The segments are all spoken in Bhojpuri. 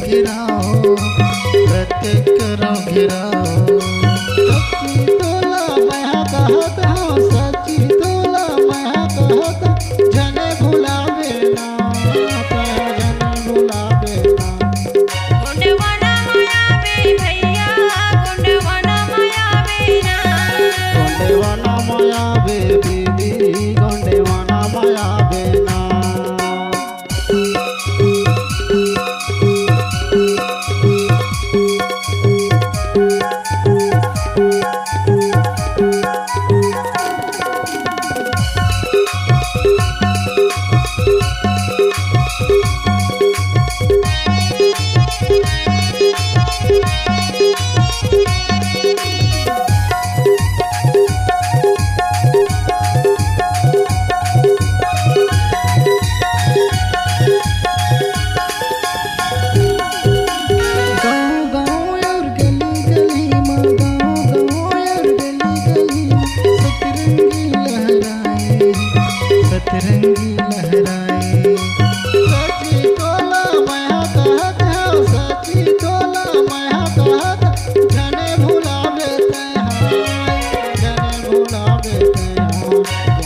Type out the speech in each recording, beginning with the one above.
घिराओ प्रत्येक करो घिराओ सच्ची तोला मैं कहत हूँ सच्ची तोला मैं कहत जने भुलावे ना जने भुलावे ना गुंडवाना मायावे भैया गुंडवाना मायावे ना गुंडवाना मायावे दीदी गुंडवाना मायावे ना सतरंगी लहराए सच्ची तोला मैं कहत हूँ सच्ची तोला मैं कहत जने भुलावे जने भुलावे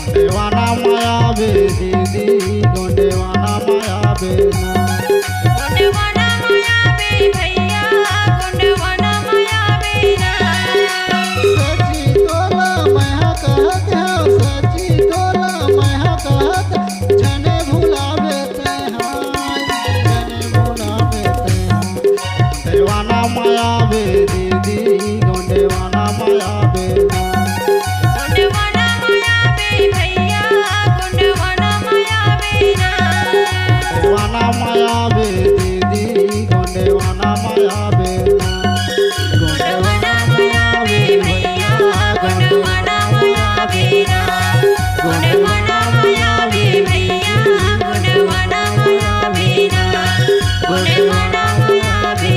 गुंडवाना मायावे दीदी गुंडवाना मायावे ना गुंडवाना मायावे भैया गुंडवाना मायावे ना सच्ची तोला मैं कहत हूँ सच्ची तोला मैं कहत जने भुलावे जने भुलावे गुंडवाना मायावे दीदी गुंडवाना मायावे ना गुंडवाना मायावे भैया गुंडवाना मायावे ना गुंडवाना मायावे दीदी गुंडवाना मायावे ना गुंडवाना मायावे भैया गुंडवाना मायावे ना गुंडवाना मायावे भैया गुंडवाना मायावे ना गुंडवाना मायावे